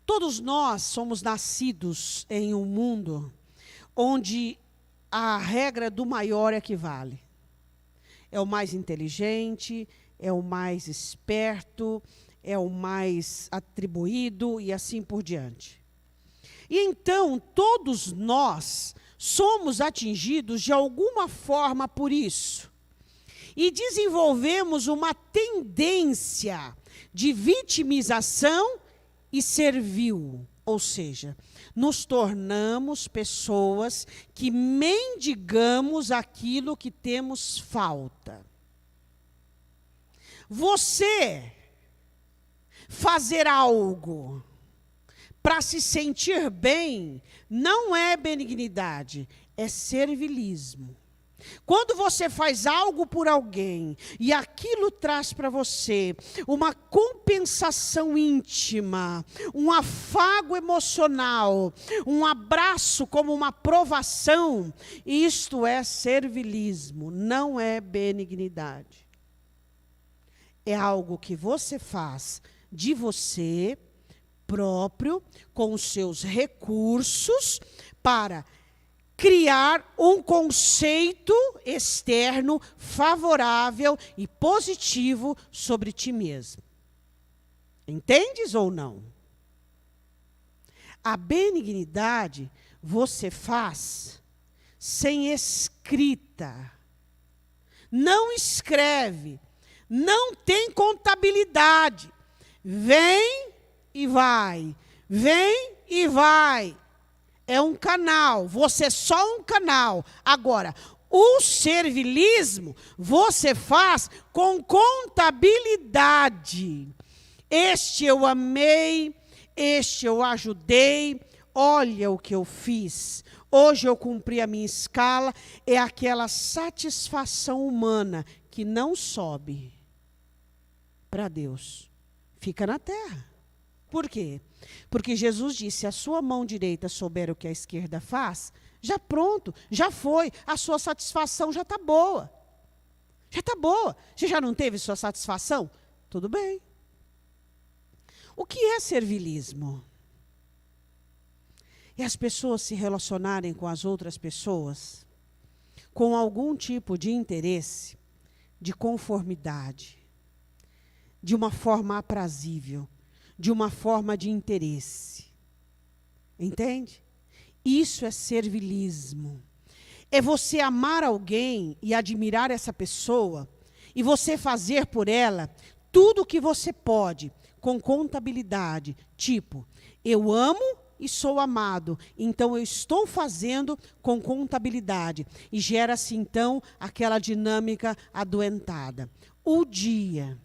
Todos nós somos nascidos em um mundo onde a regra do maior é que vale. É o mais inteligente, é o mais esperto, é o mais atribuído e assim por diante. E então, todos nós somos atingidos de alguma forma por isso. E desenvolvemos uma tendência de vitimização e servil, ou seja, nos tornamos pessoas que mendigamos aquilo que temos falta. Você fazer algo para se sentir bem não é benignidade, é servilismo. Quando você faz algo por alguém e aquilo traz para você uma compensação íntima, um afago emocional, um abraço como uma provação, isto é servilismo, não é benignidade. É algo que você faz de você próprio, com os seus recursos, para criar um conceito externo favorável e positivo sobre ti mesmo. Entendes ou não? A benignidade você faz sem escrita. Não escreve. Não tem contabilidade. Vem e vai. Vem e vai. É um canal, você é só um canal. Agora, o servilismo você faz com contabilidade. Este eu amei, este eu ajudei, olha o que eu fiz. Hoje eu cumpri a minha escala. É aquela satisfação humana que não sobe para Deus. Fica na terra. Por quê? Porque Jesus disse, se a sua mão direita souber o que a esquerda faz, já pronto, já foi, a sua satisfação já está boa. Já está boa. Você já não teve sua satisfação? Tudo bem. O que é servilismo? É as pessoas se relacionarem com as outras pessoas com algum tipo de interesse, de conformidade, de uma forma aprazível, de uma forma de interesse. Entende? Isso é servilismo. É você amar alguém e admirar essa pessoa e você fazer por ela tudo o que você pode, com contabilidade. Tipo, eu amo e sou amado, então eu estou fazendo com contabilidade. E gera-se então aquela dinâmica adoentada. o dia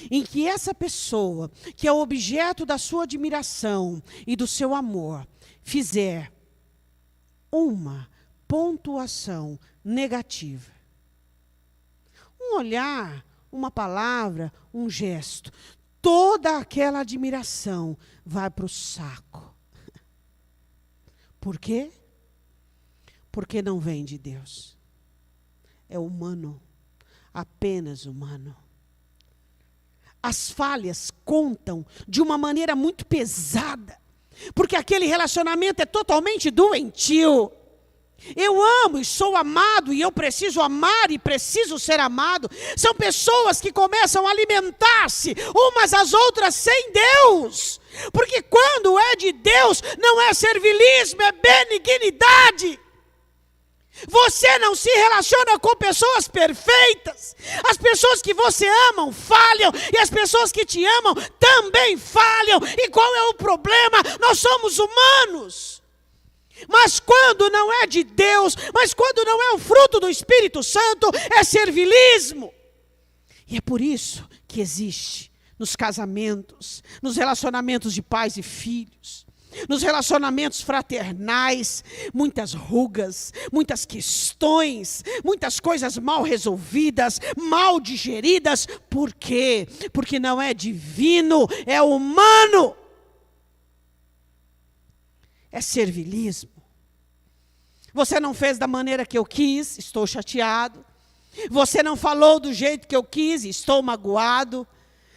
em que essa pessoa, que é o objeto da sua admiração e do seu amor, fizer uma pontuação negativa, um olhar, uma palavra, um gesto, toda aquela admiração vai para o saco. Por quê? Porque não vem de Deus. É humano. Apenas humano. As falhas contam de uma maneira muito pesada, porque aquele relacionamento é totalmente doentio. Eu amo e sou amado, e eu preciso amar e preciso ser amado. São pessoas que começam a alimentar-se umas às outras sem Deus, porque quando é de Deus, não é servilismo, é benignidade. Você não se relaciona com pessoas perfeitas. As pessoas que você ama falham, e as pessoas que te amam também falham. E qual é o problema? Nós somos humanos. Mas quando não é de Deus, mas quando não é o fruto do Espírito Santo, é servilismo. E é por isso que existe nos casamentos, nos relacionamentos de pais e filhos, nos relacionamentos fraternais, muitas rugas, muitas questões, muitas coisas mal resolvidas, mal digeridas. Por quê? Porque não é divino, é humano. É servilismo. Você não fez da maneira que eu quis, estou chateado. Você não falou do jeito que eu quis, estou magoado.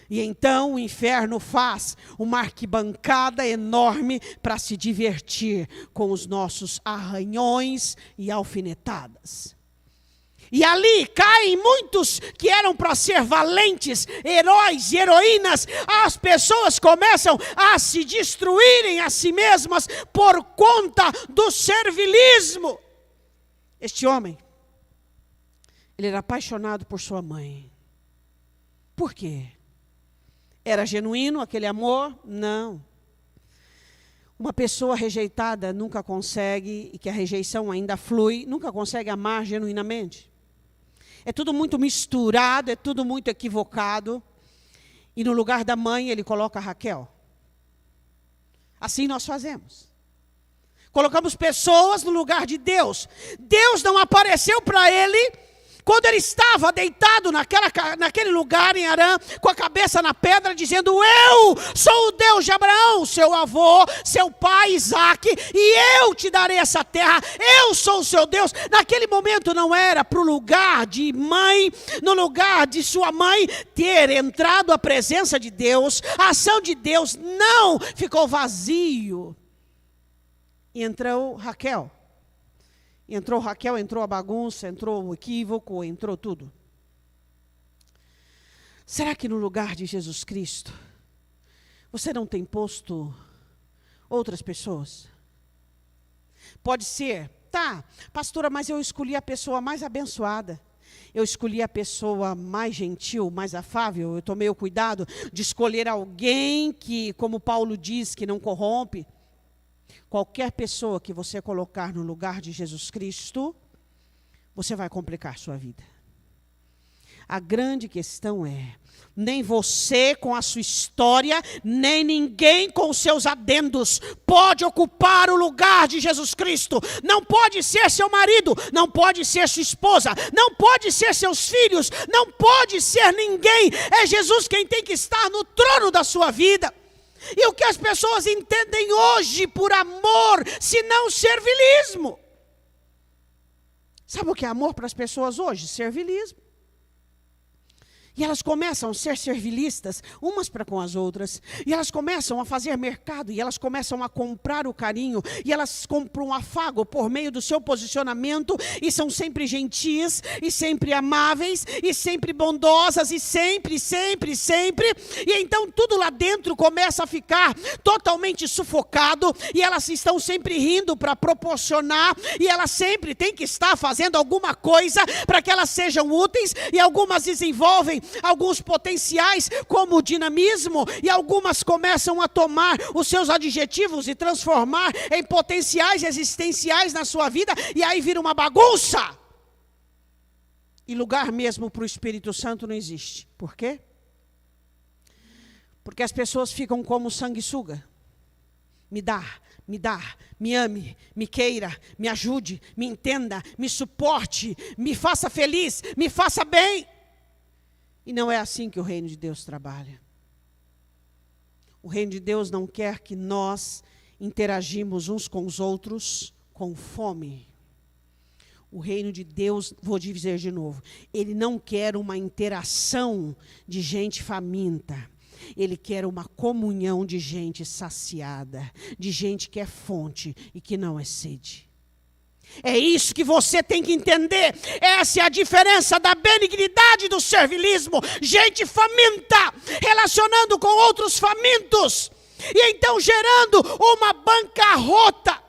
E então o inferno faz uma arquibancada enorme para se divertir com os nossos arranhões e alfinetadas. E ali caem muitos que eram para ser valentes, heróis e heroínas. As pessoas começam a se destruírem a si mesmas por conta do servilismo. Este homem, ele era apaixonado por sua mãe. Por quê? Era genuíno aquele amor? Não. Uma pessoa rejeitada nunca consegue, e que a rejeição ainda flui, nunca consegue amar genuinamente. É tudo muito misturado, é tudo muito equivocado. E no lugar da mãe ele coloca Raquel. Assim nós fazemos. Colocamos pessoas no lugar de Deus. Deus não apareceu para ele quando ele estava deitado naquele lugar em Harã, com a cabeça na pedra, dizendo: eu sou o Deus de Abraão, seu avô, seu pai Isaque, e eu te darei essa terra, eu sou o seu Deus. Naquele momento não era para o lugar de mãe, no lugar de sua mãe, ter entrado a presença de Deus, a ação de Deus, não, ficou vazio. E entrou Raquel. Entrou a bagunça, entrou o equívoco, entrou tudo. Será que no lugar de Jesus Cristo, você não tem posto outras pessoas? Pode ser, tá, pastora, mas eu escolhi a pessoa mais abençoada. Eu escolhi a pessoa mais gentil, mais afável. Eu tomei o cuidado de escolher alguém que, como Paulo diz, que não corrompe. Qualquer pessoa que você colocar no lugar de Jesus Cristo, você vai complicar sua vida. A grande questão é, nem você com a sua história, nem ninguém com os seus adendos pode ocupar o lugar de Jesus Cristo. Não pode ser seu marido, não pode ser sua esposa, não pode ser seus filhos, não pode ser ninguém. É Jesus quem tem que estar no trono da sua vida. E o que as pessoas entendem hoje por amor, se não servilismo? Sabe o que é amor para as pessoas hoje? Servilismo. E elas começam a ser servilistas umas para com as outras. E elas começam a fazer mercado. E elas começam a comprar o carinho. E elas compram afago por meio do seu posicionamento. E são sempre gentis. E sempre amáveis. E sempre bondosas. E sempre. E então tudo lá dentro começa a ficar totalmente sufocado. E elas estão sempre rindo para proporcionar. E elas sempre têm que estar fazendo alguma coisa para que elas sejam úteis. E algumas desenvolvem alguns potenciais como o dinamismo, e algumas começam a tomar os seus adjetivos e transformar em potenciais existenciais na sua vida, e aí vira uma bagunça. e lugar mesmo para o Espírito Santo não existe. Por quê? Porque as pessoas ficam como sanguessuga. Me dá, me ame, me queira, me ajude, me entenda, me suporte, me faça feliz, me faça bem. E não é assim que o reino de Deus trabalha. O reino de Deus não quer que nós interagimos uns com os outros com fome. O reino de Deus, vou dizer de novo, ele não quer uma interação de gente faminta. Ele quer uma comunhão de gente saciada, de gente que é fonte e que não é sede. É isso que você tem que entender. Essa é a diferença da benignidade e do servilismo. Gente faminta, relacionando com outros famintos, e então gerando uma bancarrota.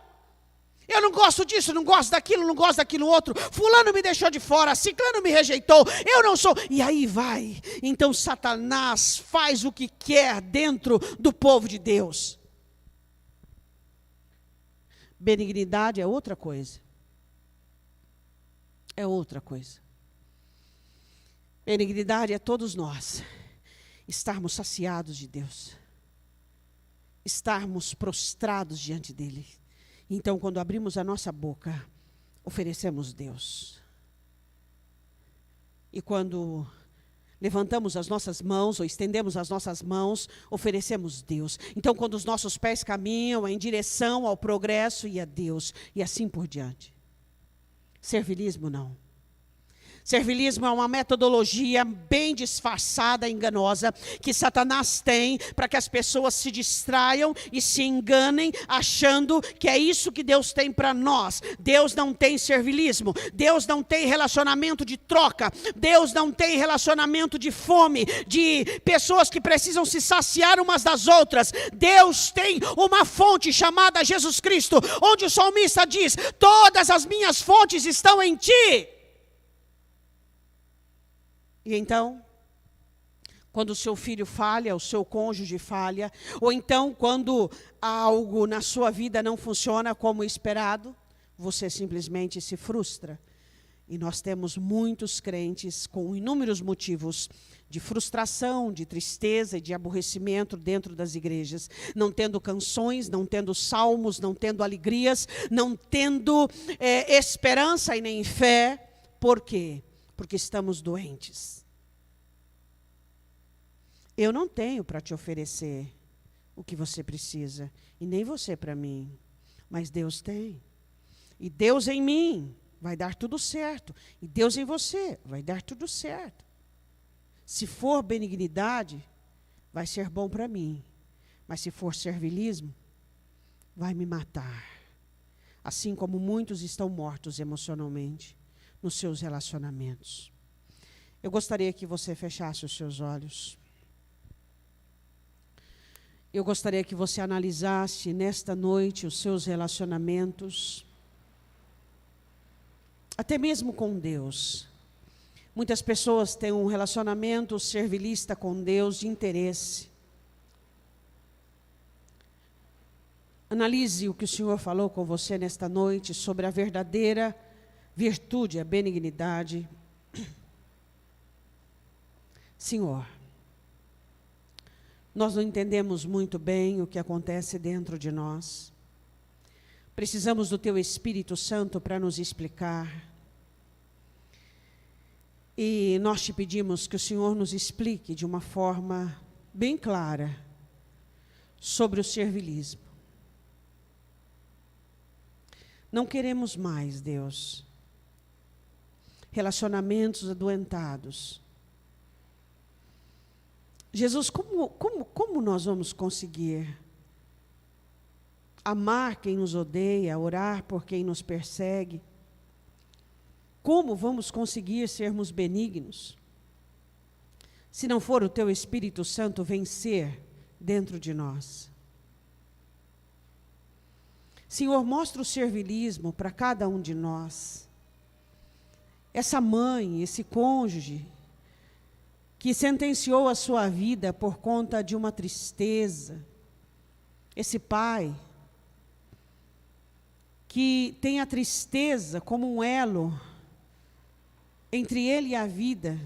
Eu não gosto disso, não gosto daquilo outro. Fulano me deixou de fora, ciclano me rejeitou, eu não sou. E aí vai. Então Satanás faz o que quer dentro do povo de Deus. Benignidade é outra coisa. É outra coisa. Benignidade é todos nós estarmos saciados de Deus. Estarmos prostrados diante dEle. Então, quando abrimos a nossa boca, oferecemos Deus. E quando levantamos as nossas mãos, ou estendemos as nossas mãos, oferecemos Deus. Então, quando os nossos pés caminham em direção ao progresso e a Deus, e assim por diante. Servilismo não. Servilismo é uma metodologia bem disfarçada, enganosa, que Satanás tem para que as pessoas se distraiam e se enganem, achando que é isso que Deus tem para nós. Deus não tem servilismo, Deus não tem relacionamento de troca, Deus não tem relacionamento de fome, de pessoas que precisam se saciar umas das outras. Deus tem uma fonte chamada Jesus Cristo, onde o salmista diz: todas as minhas fontes estão em ti. E então, quando o seu filho falha, o seu cônjuge falha, ou então quando algo na sua vida não funciona como esperado, você simplesmente se frustra. E nós temos muitos crentes com inúmeros motivos de frustração, de tristeza e de aborrecimento dentro das igrejas, não tendo canções, não tendo salmos, não tendo alegrias, não tendo esperança e nem fé. Por quê? Porque estamos doentes. Eu não tenho para te oferecer o que você precisa, e nem você para mim, mas Deus tem. E Deus em mim vai dar tudo certo, e Deus em você vai dar tudo certo. Se for benignidade, vai ser bom para mim, mas se for servilismo, vai me matar. Assim como muitos estão mortos emocionalmente nos seus relacionamentos. Eu gostaria que você fechasse os seus olhos. Eu gostaria que você analisasse nesta noite os seus relacionamentos, até mesmo com Deus. Muitas pessoas têm um relacionamento servilista com Deus de interesse. Analise o que o Senhor falou com você nesta noite sobre a verdadeira virtude, a benignidade. Senhor, nós não entendemos muito bem o que acontece dentro de nós. Precisamos do Teu Espírito Santo para nos explicar. E nós te pedimos que o Senhor nos explique de uma forma bem clara sobre o servilismo. Não queremos mais, Deus, relacionamentos adoentados. Jesus, como nós vamos conseguir amar quem nos odeia, orar por quem nos persegue? Como vamos conseguir sermos benignos, se não for o Teu Espírito Santo vencer dentro de nós? Senhor, mostra o servilismo para cada um de nós. Essa mãe, esse cônjuge, que sentenciou a sua vida por conta de uma tristeza. Esse pai, que tem a tristeza como um elo entre ele e a vida,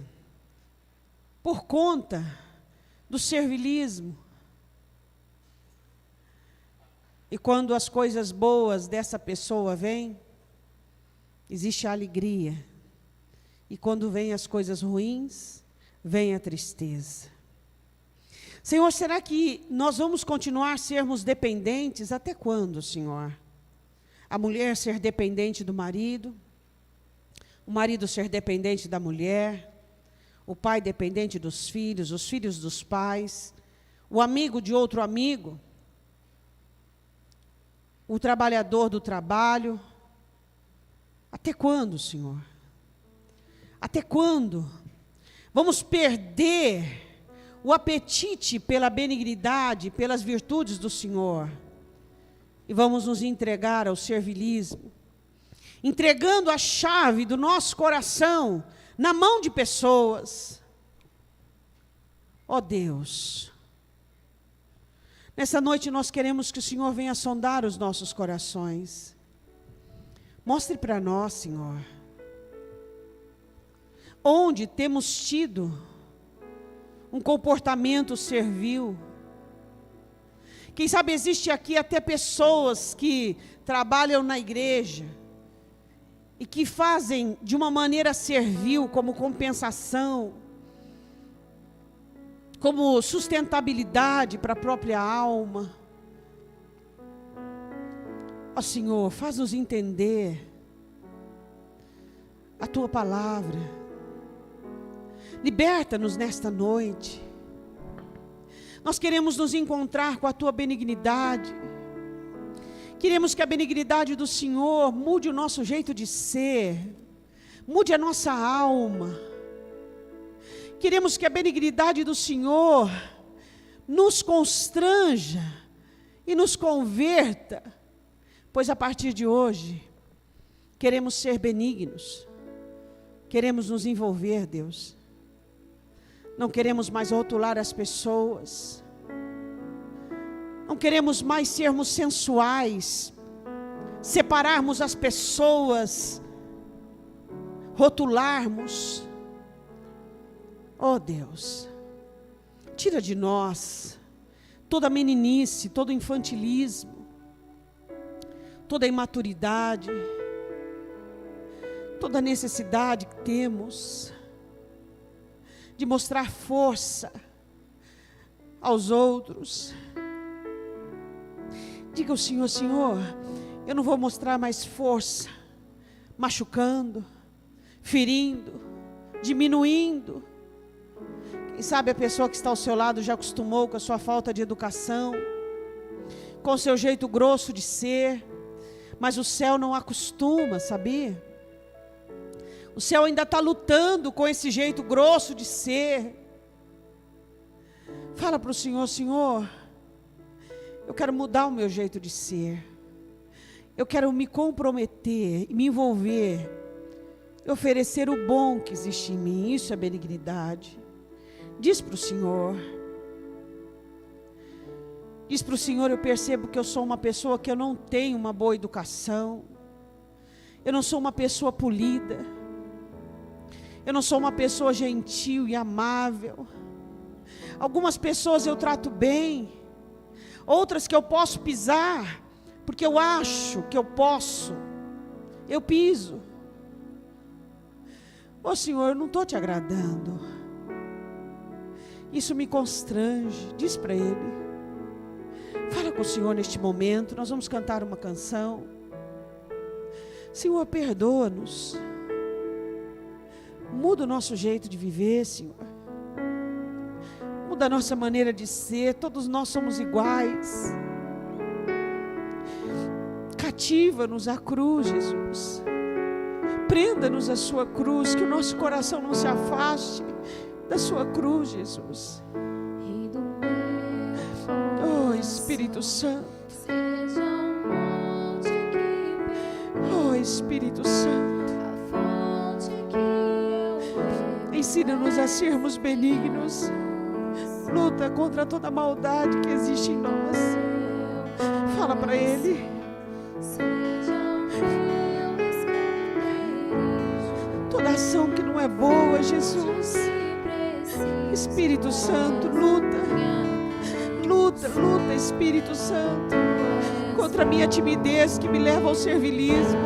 por conta do servilismo. E quando as coisas boas dessa pessoa vêm, existe a alegria. E quando vêm as coisas ruins, vem a tristeza. Senhor, será que nós vamos continuar a sermos dependentes? Até quando, Senhor? A mulher ser dependente do marido, o marido ser dependente da mulher, o pai dependente dos filhos, os filhos dos pais, o amigo de outro amigo, o trabalhador do trabalho. Até quando, Senhor? Até quando vamos perder o apetite pela benignidade, pelas virtudes do Senhor, e vamos nos entregar ao servilismo, entregando a chave do nosso coração na mão de pessoas? Ó Deus, nessa noite nós queremos que o Senhor venha sondar os nossos corações. Mostre para nós, Senhor, onde temos tido um comportamento servil. Quem sabe existe aqui até pessoas que trabalham na igreja e que fazem de uma maneira servil, como compensação, como sustentabilidade para a própria alma. Ó Senhor, faz-nos entender a Tua palavra. Liberta-nos nesta noite. Nós queremos nos encontrar com a Tua benignidade. Queremos que a benignidade do Senhor mude o nosso jeito de ser, mude a nossa alma. Queremos que a benignidade do Senhor nos constranja e nos converta, pois a partir de hoje, queremos ser benignos, queremos nos envolver, Deus. Não queremos mais rotular as pessoas, não queremos mais sermos sensuais, separarmos as pessoas, rotularmos. Oh Deus, tira de nós toda meninice, todo infantilismo, toda imaturidade, toda necessidade que temos de mostrar força aos outros. Diga ao Senhor: Senhor, eu não vou mostrar mais força, machucando, ferindo, diminuindo. Quem sabe a pessoa que está ao seu lado já acostumou com a sua falta de educação, com o seu jeito grosso de ser, mas o céu não acostuma, sabia? O céu ainda está lutando com esse jeito grosso de ser. Fala para o Senhor: Senhor, eu quero mudar o meu jeito de ser. Eu quero me comprometer, me envolver, oferecer o bom que existe em mim. Isso é benignidade. Diz para o Senhor. Diz para o Senhor: eu percebo que eu sou uma pessoa que eu não tenho uma boa educação. Eu não sou uma pessoa polida. Eu não sou uma pessoa gentil e amável. Algumas pessoas eu trato bem, outras que eu posso pisar, porque eu acho que eu posso, eu piso. Ô Senhor, eu não estou te agradando. Isso me constrange. Diz para Ele. Fala com o Senhor neste momento. Nós vamos cantar uma canção. Senhor, perdoa-nos. Muda o nosso jeito de viver, Senhor. Muda a nossa maneira de ser. Todos nós somos iguais. Cativa-nos à cruz, Jesus. Prenda-nos à sua cruz. Que o nosso coração não se afaste da sua cruz, Jesus. Oh, Espírito Santo. Oh, Espírito Santo. Ensina-nos a sermos benignos. Luta contra toda a maldade que existe em nós. Fala para Ele. Toda estação que não é boa, Jesus. Espírito Santo, luta, Espírito Santo, contra a minha timidez que me leva ao servilismo,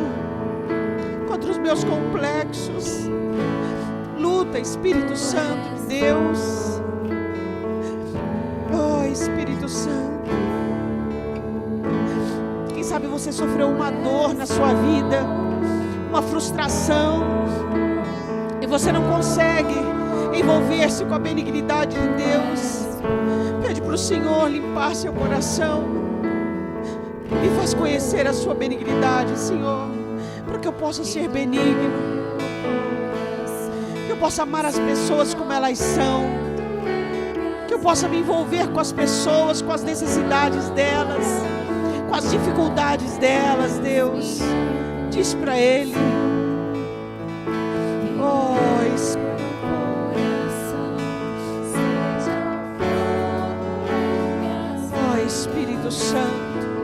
contra os meus complexos. Luta, Espírito Santo de Deus. Oh, Espírito Santo. Quem sabe você sofreu uma dor na sua vida, uma frustração, e você não consegue envolver-se com a benignidade de Deus. Pede para o Senhor limpar seu coração e faz conhecer a sua benignidade, Senhor, para que eu possa ser benigno, que eu possa amar as pessoas como elas são, que eu possa me envolver com as pessoas, com as necessidades delas, com as dificuldades delas. Deus, diz para Ele: oh, Espírito Santo,